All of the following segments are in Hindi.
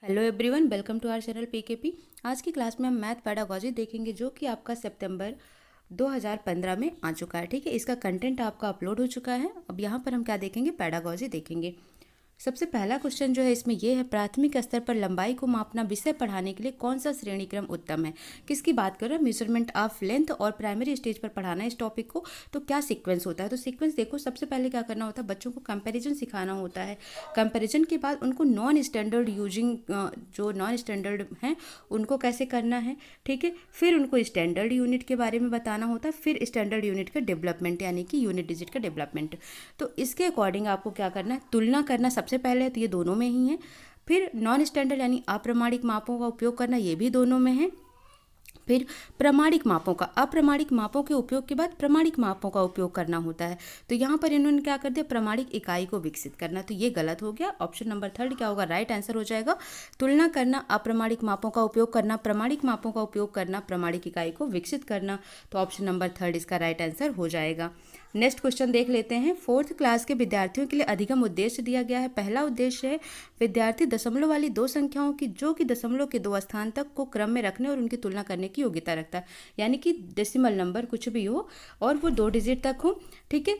Hello everyone, welcome to our channel PKP. आज की क्लास में हम मैथ पेडागोजी देखेंगे जो कि आपका सितंबर 2015 में आ चुका है। ठीक है, इसका कंटेंट आपका अपलोड हो चुका है। अब यहाँ पर हम क्या देखेंगे, पेडागोजी देखेंगे। सबसे पहला क्वेश्चन जो है इसमें यह है, प्राथमिक स्तर पर लंबाई को मापना विषय पढ़ाने के लिए कौन सा श्रेणी क्रम उत्तम है। किसकी बात कर रहे हैं, मेजरमेंट ऑफ लेंथ और प्राइमरी स्टेज पर पढ़ाना है इस टॉपिक को। तो क्या सीक्वेंस होता है, तो सीक्वेंस देखो, सबसे पहले क्या करना होता है, बच्चों को कंपैरिजन सिखाना होता है। कंपैरिजन के बाद उनको नॉन स्टैंडर्ड यूजिंग, जो नॉन स्टैंडर्ड हैं उनको कैसे करना है। ठीक है, फिर उनको स्टैंडर्ड यूनिट के बारे में बताना होता है, फिर स्टैंडर्ड यूनिट का डेवलपमेंट यानी कि यूनिट डिजिट का डेवलपमेंट। तो इसके अकॉर्डिंग आपको क्या करना है, तुलना करना सबसे पहले है, तो ये दोनों में ही है। फिर नॉन स्टैंडर्ड यानी अप्रमाणिक मापों का उपयोग करना, ये भी दोनों में है। फिर प्रमाणिक मापों का, अप्रमाणिक मापों के उपयोग के बाद प्रमाणिक मापों का उपयोग करना होता है। तो यहाँ पर इन्होंने क्या कर दिया, प्रमाणिक इकाई को विकसित करना, तो ये गलत हो गया। ऑप्शन नंबर थर्ड क्या होगा, राइट आंसर हो जाएगा। तुलना करना, अप्रमाणिक मापों का उपयोग करना, प्रमाणिक मापों का उपयोग करना, प्रमाणिक इकाई को विकसित करना, तो ऑप्शन नंबर थर्ड इसका राइट आंसर हो जाएगा। नेक्स्ट क्वेश्चन देख लेते हैं। फोर्थ क्लास के विद्यार्थियों के लिए अधिगम उद्देश्य दिया गया है। पहला उद्देश्य है विद्यार्थी दशमलव वाली दो संख्याओं की जो कि दशमलव के दो स्थान तक को क्रम में रखने और उनकी तुलना करने की योग्यता रखता है, यानी कि डेसिमल नंबर कुछ भी हो और वो 2 डिजिट तक हो। ठीक है,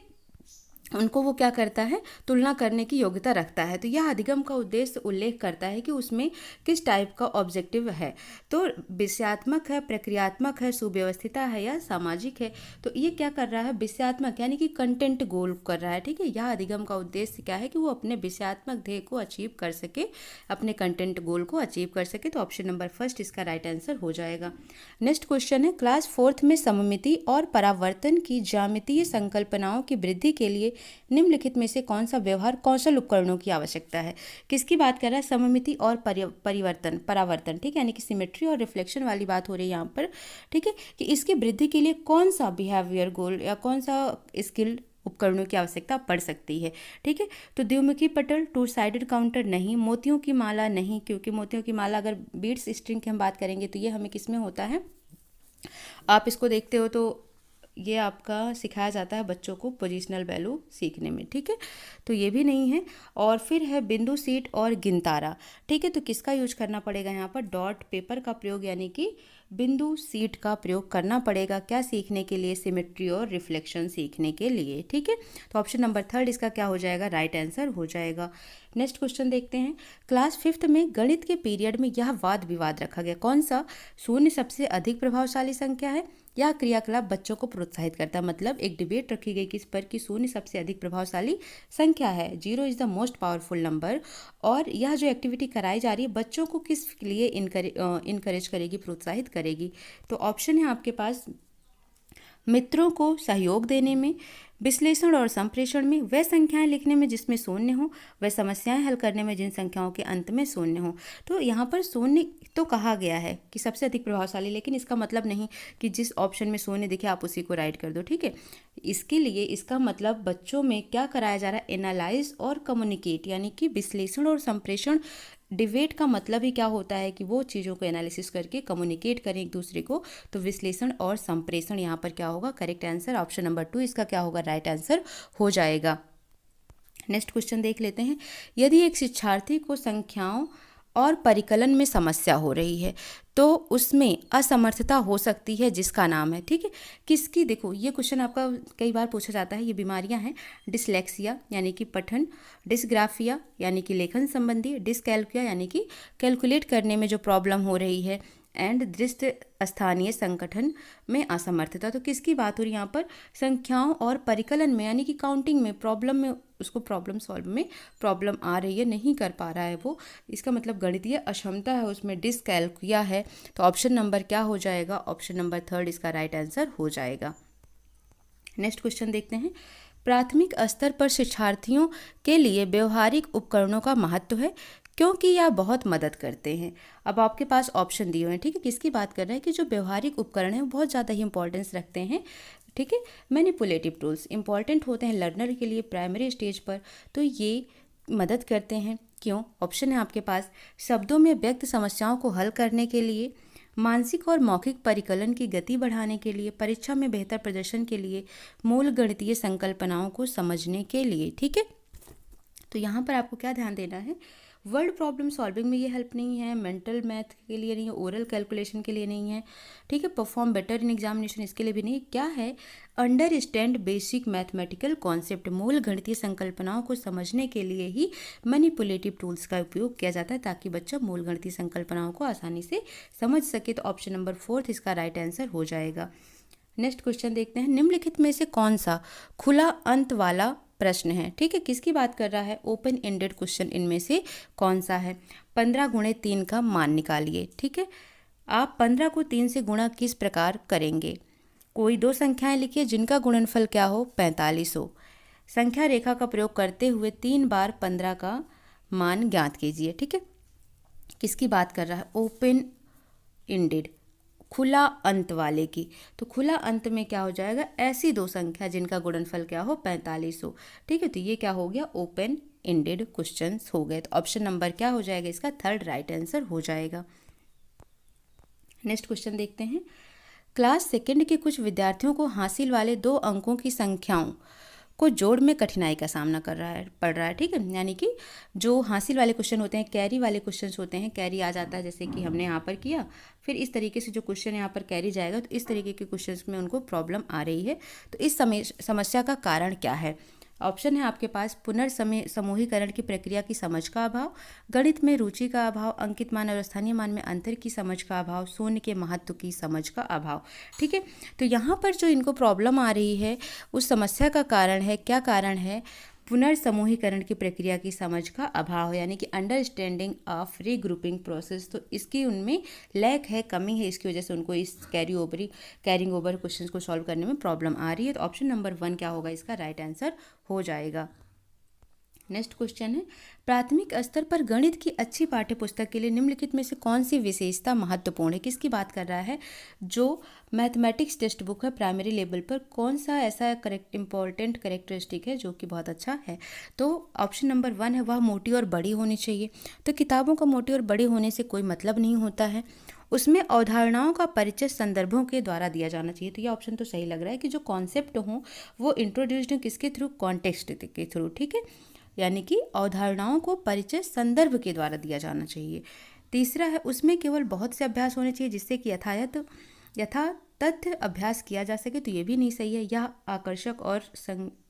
उनको वो क्या करता है, तुलना करने की योग्यता रखता है। तो यह अधिगम का उद्देश्य उल्लेख करता है कि उसमें किस टाइप का ऑब्जेक्टिव है, तो विषयात्मक है, प्रक्रियात्मक है, सुव्यवस्थिता है या सामाजिक है। तो ये क्या कर रहा है, विषयात्मक यानी कि कंटेंट गोल कर रहा है। ठीक है, यह अधिगम का उद्देश्य क्या है कि वो अपने विषयात्मक ध्येय को अचीव कर सके, अपने कंटेंट गोल को अचीव कर सके। तो ऑप्शन नंबर फर्स्ट इसका राइट आंसर हो जाएगा। नेक्स्ट क्वेश्चन है, क्लास फोर्थ में सममिति और परावर्तन की ज्यामितीय संकल्पनाओं की वृद्धि के लिए निम्नलिखित में से कौन सा व्यवहार कौशल उपकरणों की आवश्यकता है। किसकी बात कर रहा है, सममिति और परिवर्तन, परावर्तन। ठीक है, यानी कि सिमेट्री और रिफ्लेक्शन वाली बात हो रही है यहाँ पर। ठीक है, कि इसकी वृद्धि के लिए कौन सा बिहेवियर गोल या कौन सा स्किल उपकरणों की आवश्यकता पड़ सकती है। ठीक है, तो द्विमुखी पटल, टू साइडेड काउंटर नहीं, मोतियों की माला नहीं, क्योंकि मोतियों की माला अगर बीट्स स्ट्रिंग की हम बात करेंगे तो ये हमें किस में होता है, आप इसको देखते हो तो ये आपका सिखाया जाता है बच्चों को पोजिशनल वैल्यू सीखने में। ठीक है, तो ये भी नहीं है। और फिर है बिंदु सीट और गिनतारा। ठीक है, तो किसका यूज करना पड़ेगा यहाँ पर, डॉट पेपर का प्रयोग यानी कि बिंदु सीट का प्रयोग करना पड़ेगा। क्या सीखने के लिए, सिमेट्री और रिफ्लेक्शन सीखने के लिए। ठीक है, तो ऑप्शन नंबर थर्ड इसका क्या हो जाएगा, राइट आंसर हो जाएगा। नेक्स्ट क्वेश्चन देखते हैं। क्लास फिफ्थ में गणित के पीरियड में यह वाद विवाद रखा गया, कौन सा, शून्य सबसे अधिक प्रभावशाली संख्या है या क्रियाकलाप बच्चों को प्रोत्साहित करता है। मतलब एक डिबेट रखी गई किस पर, कि शून्य सबसे अधिक प्रभावशाली संख्या है, 0 is the most powerful number, और यह जो एक्टिविटी कराई जा रही है बच्चों को किस लिए इनकरेज करेगी, प्रोत्साहित करेगी। तो ऑप्शन है आपके पास, मित्रों को सहयोग देने में, विश्लेषण और संप्रेषण में, वह संख्याएं लिखने में जिसमें शून्य हो, वह समस्याएं हल करने में जिन संख्याओं के अंत में शून्य हो। तो यहाँ पर शून्य तो कहा गया है कि सबसे अधिक प्रभावशाली, लेकिन इसका मतलब नहीं कि जिस ऑप्शन में शून्य दिखे आप उसी को राइट कर दो। ठीक है, इसके लिए इसका मतलब बच्चों में क्या कराया जा रहा है, एनालाइज और कम्युनिकेट, यानी कि विश्लेषण और संप्रेषण। डिबेट का मतलब ही क्या होता है कि वो चीज़ों को एनालिसिस करके कम्युनिकेट करें एक दूसरे को। तो विश्लेषण और संप्रेषण यहाँ पर क्या होगा, करेक्ट आंसर ऑप्शन नंबर 2 इसका क्या होगा, राइट आंसर हो जाएगा। नेक्स्ट क्वेश्चन देख लेते हैं। यदि एक शिक्षार्थी को संख्याओं और परिकलन में समस्या हो रही है तो उसमें असमर्थता हो सकती है जिसका नाम है। ठीक है, किसकी, देखो ये क्वेश्चन आपका कई बार पूछा जाता है। ये बीमारियां हैं, डिसलेक्सिया यानी कि पठन, डिसग्राफिया यानी कि लेखन संबंधी, डिसकैल्कुलिया यानी कि कैलकुलेट करने में जो प्रॉब्लम हो रही है, एंड दृष्ट स्थानीय संगठन में असमर्थता। तो किसकी बात हो रही है यहाँ पर, संख्याओं और परिकलन में यानी कि काउंटिंग में प्रॉब्लम में, उसको प्रॉब्लम सॉल्व में प्रॉब्लम आ रही है, नहीं कर पा रहा है वो, इसका मतलब गणितीय अक्षमता है उसमें, डिसकैल्कुलिया है। तो ऑप्शन नंबर क्या हो जाएगा, ऑप्शन नंबर थर्ड इसका राइट आंसर हो जाएगा। नेक्स्ट क्वेश्चन देखते हैं। प्राथमिक स्तर पर शिक्षार्थियों के लिए व्यवहारिक उपकरणों का महत्व है क्योंकि यह बहुत मदद करते हैं। अब आपके पास ऑप्शन दिए हुए हैं। ठीक है, किसकी बात कर रहे हैं कि जो व्यवहारिक उपकरण है वो बहुत ज़्यादा ही इंपॉर्टेंस रखते हैं। ठीक है, मैनिपुलेटिव टूल्स इंपॉर्टेंट होते हैं लर्नर के लिए प्राइमरी स्टेज पर, तो ये मदद करते हैं। क्यों, ऑप्शन है आपके पास, शब्दों में व्यक्त समस्याओं को हल करने के लिए, मानसिक और मौखिक परिकलन की गति बढ़ाने के लिए, परीक्षा में बेहतर प्रदर्शन के लिए, मूल गणितीय संकल्पनाओं को समझने के लिए। ठीक है, तो यहाँ पर आपको क्या ध्यान देना है, वर्ड प्रॉब्लम सॉल्विंग में ये हेल्प नहीं है, मेंटल मैथ के लिए नहीं है, ओरल कैलकुलेशन के लिए नहीं है, ठीक है, परफॉर्म बेटर इन एग्जामिनेशन इसके लिए भी नहीं। क्या है? अंडरस्टैंड बेसिक मैथमेटिकल कॉन्सेप्ट, मूल गणितीय संकल्पनाओं को समझने के लिए ही मैनिपुलेटिव टूल्स का उपयोग किया जाता है ताकि बच्चा मूल गणितीय संकल्पनाओं को आसानी से समझ सके। तो ऑप्शन नंबर 4 इसका राइट आंसर हो जाएगा। नेक्स्ट क्वेश्चन देखते हैं, निम्नलिखित में से कौन सा खुला अंत वाला प्रश्न है? ठीक है, किसकी बात कर रहा है? ओपन एंडेड क्वेश्चन इनमें से कौन सा है? 15 गुणे 3 का मान निकालिए। ठीक है, आप 15 को 3 से गुणा किस प्रकार करेंगे? कोई दो संख्याएं लिखिए जिनका गुणनफल क्या हो? 45 हो। संख्या रेखा का प्रयोग करते हुए 3 बार 15 का मान ज्ञात कीजिए। ठीक है, किसकी बात कर रहा है? ओपन एंडेड, खुला अंत वाले की। तो खुला अंत में क्या हो जाएगा? ऐसी दो संख्या जिनका गुणनफल क्या हो? 45 हो। ठीक है, तो ये क्या हो गया? ओपन एंडेड क्वेश्चंस हो गए। तो ऑप्शन नंबर क्या हो जाएगा? इसका थर्ड राइट आंसर हो जाएगा। नेक्स्ट क्वेश्चन देखते हैं, क्लास सेकंड के कुछ विद्यार्थियों को हासिल वाले 2 अंकों की संख्याओं को जोड़ में कठिनाई का सामना पड़ रहा है। ठीक है, यानी कि जो हासिल वाले क्वेश्चन होते हैं, कैरी वाले क्वेश्चंस होते हैं, कैरी आ जाता है जैसे कि हमने यहाँ पर किया, फिर इस तरीके से जो क्वेश्चन यहाँ पर कैरी जाएगा, तो इस तरीके के क्वेश्चंस में उनको प्रॉब्लम आ रही है। तो इस समस्या का कारण क्या है? ऑप्शन है आपके पास, समूहीकरण की प्रक्रिया की समझ का अभाव, गणित में रुचि का अभाव, अंकित मान और स्थानीय मान में अंतर की समझ का अभाव, शून्य के महत्व की समझ का अभाव। ठीक है, तो यहाँ पर जो इनको प्रॉब्लम आ रही है उस समस्या का कारण है, क्या कारण है? पुनर्समूहीकरण की प्रक्रिया की समझ का अभाव, यानी कि अंडरस्टैंडिंग ऑफ रीग्रुपिंग प्रोसेस। तो इसकी उनमें लैक है, कमी है, इसकी वजह से उनको इस कैरिंग ओवर क्वेश्चन को सॉल्व करने में प्रॉब्लम आ रही है। तो ऑप्शन नंबर 1 क्या होगा? इसका राइट आंसर हो जाएगा। नेक्स्ट क्वेश्चन है, प्राथमिक स्तर पर गणित की अच्छी पाठ्य पुस्तक के लिए निम्नलिखित में से कौन सी विशेषता महत्वपूर्ण है? किसकी बात कर रहा है? जो मैथमेटिक्स टेक्स्ट बुक है प्राइमरी लेवल पर, कौन सा ऐसा इंपॉर्टेंट करेक्टरिस्टिक है जो कि बहुत अच्छा है? तो ऑप्शन नंबर 1 है, वह मोटी और बड़ी होनी चाहिए। तो किताबों का मोटी और बड़ी होने से कोई मतलब नहीं होता है। उसमें अवधारणाओं का परिचय संदर्भों के द्वारा दिया जाना चाहिए। तो ये ऑप्शन तो सही लग रहा है कि जो कॉन्सेप्ट हों वो इंट्रोड्यूस्ड किसके थ्रू? कॉन्टेक्स्ट के थ्रू। ठीक है, यानी कि अवधारणाओं को परिचय संदर्भ के द्वारा दिया जाना चाहिए। तीसरा है, उसमें केवल बहुत से अभ्यास होने चाहिए जिससे कि यथा तथ्य अभ्यास किया जा सके। तो ये भी नहीं सही है, यह आकर्षक और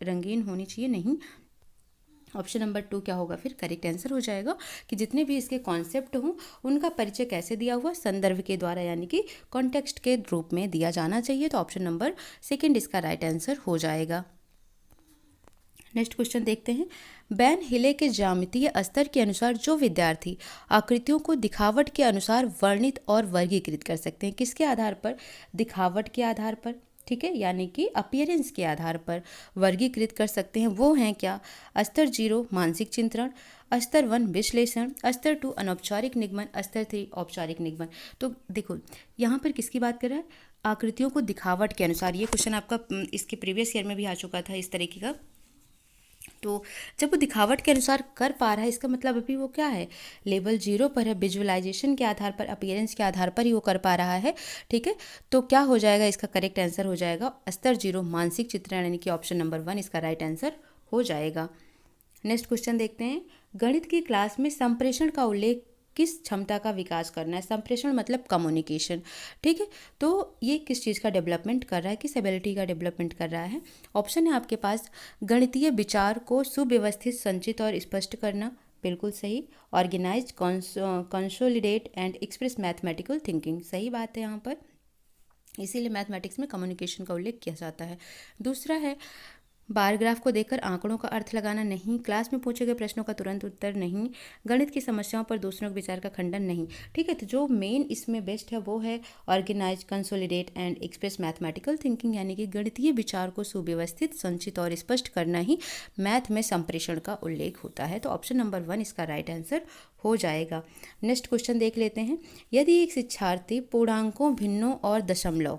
रंगीन होनी चाहिए, नहीं। ऑप्शन नंबर 2 क्या होगा फिर? करेक्ट आंसर हो जाएगा कि जितने भी इसके कॉन्सेप्ट हों उनका परिचय कैसे दिया हुआ? संदर्भ के द्वारा, यानी कि कॉन्टेक्स्ट के रूप में दिया जाना चाहिए। तो ऑप्शन नंबर 2 इसका राइट आंसर हो जाएगा। नेक्स्ट क्वेश्चन देखते हैं, बैन हिले के ज्यामितीय स्तर के अनुसार जो विद्यार्थी आकृतियों को दिखावट के अनुसार वर्णित और वर्गीकृत कर सकते हैं। किसके आधार पर? दिखावट के आधार पर। ठीक है, यानी कि अपीयरेंस के आधार पर वर्गीकृत कर सकते हैं। वो हैं क्या? स्तर 0 मानसिक चिंतन, स्तर 1 विश्लेषण, स्तर 2 अनौपचारिक निगमन, स्तर 3 औपचारिक निगमन। तो देखो यहाँ पर किसकी बात कर रहा है? आकृतियों को दिखावट के अनुसार। ये क्वेश्चन आपका इसके प्रीवियस ईयर में भी आ चुका था इस तरीके का। तो जब वो दिखावट के अनुसार कर पा रहा है, इसका मतलब अभी वो क्या है? लेवल 0 पर है, विजुअलाइजेशन के आधार पर, अपीयरेंस के आधार पर ही वो कर पा रहा है। ठीक है, तो क्या हो जाएगा? इसका करेक्ट आंसर हो जाएगा स्तर 0 मानसिक चित्रण, यानी कि ऑप्शन नंबर 1 इसका राइट आंसर हो जाएगा। नेक्स्ट क्वेश्चन देखते हैं, गणित की क्लास में संप्रेषण का उल्लेख किस क्षमता का विकास करना है? संप्रेषण मतलब कम्युनिकेशन। ठीक है, तो ये किस चीज़ का डेवलपमेंट कर रहा है? किस एबिलिटी का डेवलपमेंट कर रहा है? ऑप्शन है आपके पास, गणितीय विचार को सुव्यवस्थित, संचित और स्पष्ट करना, बिल्कुल सही। Organise, consolidate and express mathematical thinking, सही बात है यहाँ पर, इसीलिए मैथमेटिक्स में कम्युनिकेशन का उल्लेख किया जाता है। दूसरा है, बार ग्राफ को देखकर आंकड़ों का अर्थ लगाना, नहीं। क्लास में पूछे गए प्रश्नों का तुरंत उत्तर, नहीं। गणित की समस्याओं पर दूसरों के विचार का खंडन, नहीं। ठीक है, तो जो मेन इसमें बेस्ट है वो है organise, consolidate and express mathematical thinking, यानी कि गणितीय विचार को सुव्यवस्थित, संचित और स्पष्ट करना ही मैथ में संप्रेषण का उल्लेख होता है। तो ऑप्शन नंबर 1 इसका राइट आंसर हो जाएगा। नेक्स्ट क्वेश्चन देख लेते हैं, यदि एक शिक्षार्थी पूर्णांकों, भिन्नों और दशमलव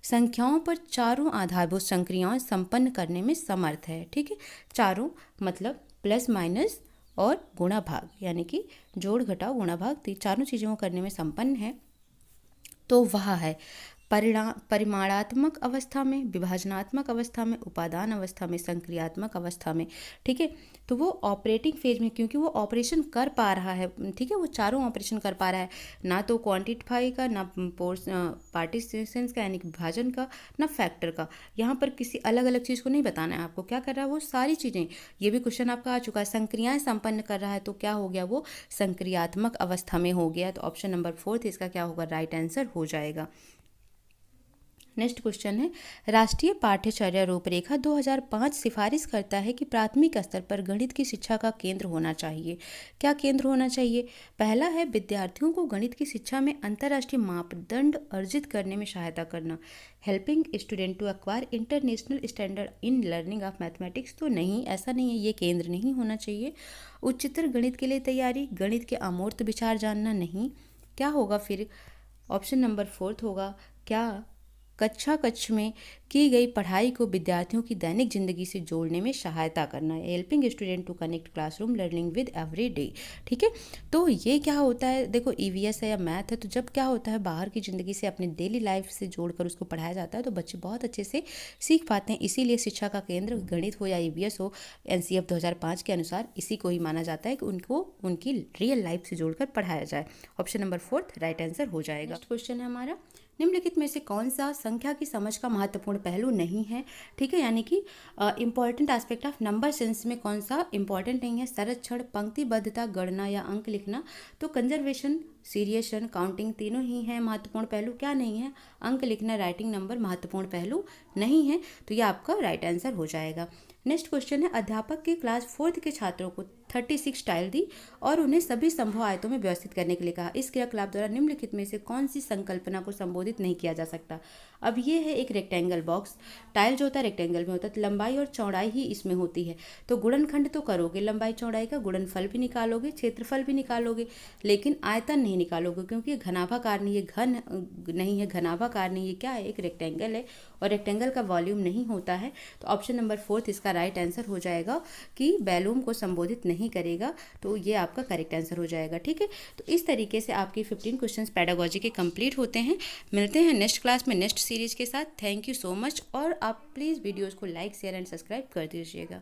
संख्याओं पर चारों आधारभूत संक्रियाएं संपन्न करने में समर्थ है। ठीक है, चारों मतलब प्लस माइनस और गुणा भाग, यानी कि जोड़ घटाव गुणा भाग, चारों चीज़ों को करने में संपन्न है, तो वह है परिमाणात्मक अवस्था में, विभाजनात्मक अवस्था में, उपादान अवस्था में, संक्रियात्मक अवस्था में। ठीक है, तो वो ऑपरेटिंग फेज में, क्योंकि वो ऑपरेशन कर पा रहा है। ठीक है, वो चारों ऑपरेशन कर पा रहा है, ना तो क्वांटिफाई का, ना पार्टिशंस का यानी कि विभाजन का, ना फैक्टर का। यहाँ पर किसी अलग अलग चीज़ को नहीं बताना है आपको, क्या कर रहा है वो सारी चीज़ें। ये भी क्वेश्चन आपका आ चुका है, संक्रियाएं संपन्न कर रहा है तो क्या हो गया, वो संक्रियात्मक अवस्था में हो गया। तो ऑप्शन नंबर 4 इसका क्या होगा, राइट आंसर हो जाएगा। नेक्स्ट क्वेश्चन है, राष्ट्रीय पाठ्यचर्या रूपरेखा 2005 सिफारिश करता है कि प्राथमिक स्तर पर गणित की शिक्षा का केंद्र होना चाहिए। क्या केंद्र होना चाहिए? पहला है विद्यार्थियों को गणित की शिक्षा में अंतर्राष्ट्रीय मापदंड अर्जित करने में सहायता करना, helping student to acquire international standard in learning of mathematics. तो नहीं, ऐसा नहीं है, ये केंद्र नहीं होना चाहिए। उच्चतर गणित के लिए तैयारी, गणित के अमूर्त विचार जानना, नहीं। क्या होगा फिर? ऑप्शन नंबर 4 होगा, क्या कक्षा कक्ष में की गई पढ़ाई को विद्यार्थियों की दैनिक जिंदगी से जोड़ने में सहायता करना है, helping student to connect classroom learning with every day. ठीक है, तो ये क्या होता है, देखो ईवीएस है या मैथ है, तो जब क्या होता है बाहर की ज़िंदगी से अपने डेली लाइफ से जोड़कर उसको पढ़ाया जाता है तो बच्चे बहुत अच्छे से सीख पाते हैं। इसीलिए शिक्षा का केंद्र गणित हो या ईवीएस हो, एनसीएफ 2005 के अनुसार इसी को ही माना जाता है कि उनको उनकी रियल लाइफ से जोड़कर पढ़ाया जाए। ऑप्शन नंबर 4 राइट आंसर हो जाएगा। नेक्स्ट क्वेश्चन है हमारा, निम्नलिखित में से कौन सा संख्या की समझ का महत्वपूर्ण पहलू नहीं है? ठीक है, यानी कि important aspect of number sense में कौन सा इंपॉर्टेंट नहीं है? संरक्षण, पंक्तिबद्धता, गणना या अंक लिखना। तो कंजर्वेशन, सीरियशन, काउंटिंग तीनों ही हैं महत्वपूर्ण पहलू। क्या नहीं है? अंक लिखना, राइटिंग नंबर महत्वपूर्ण पहलू नहीं है। तो ये आपका राइट आंसर हो जाएगा। नेक्स्ट क्वेश्चन है, अध्यापक के क्लास 4 के छात्रों को 36 टाइल दी और उन्हें सभी संभव आयतों में व्यवस्थित करने के लिए कहा। इस क्रियाकलाप द्वारा निम्नलिखित में से कौन सी संकल्पना को संबोधित नहीं किया जा सकता? अब ये है एक रेक्टेंगल बॉक्स, टाइल जो होता है रेक्टेंगल में होता है, तो लंबाई और चौड़ाई ही इसमें होती है। तो गुणनखंड तो करोगे लंबाई चौड़ाई का, गुणनफल भी निकालोगे, क्षेत्रफल भी निकालोगे, लेकिन आयतन नहीं निकालोगे, क्योंकि ये घनाभाकार नहीं, ये घन नहीं है, घनाभाकार नहीं, ये क्या है, एक रेक्टेंगल है और रेक्टेंगल का वॉल्यूम नहीं होता है। तो ऑप्शन नंबर 4 इसका राइट आंसर हो जाएगा कि वॉल्यूम को संबोधित नहीं करेगा। तो ये आपका करेक्ट आंसर हो जाएगा। ठीक है, तो इस तरीके से आपकी 15 क्वेश्चंस पेडागोजी के कंप्लीट होते हैं। मिलते हैं नेक्स्ट क्लास में नेक्स्ट सीरीज के साथ। थैंक यू सो मच, और आप प्लीज़ वीडियोज़ को लाइक, शेयर एंड सब्सक्राइब कर दीजिएगा।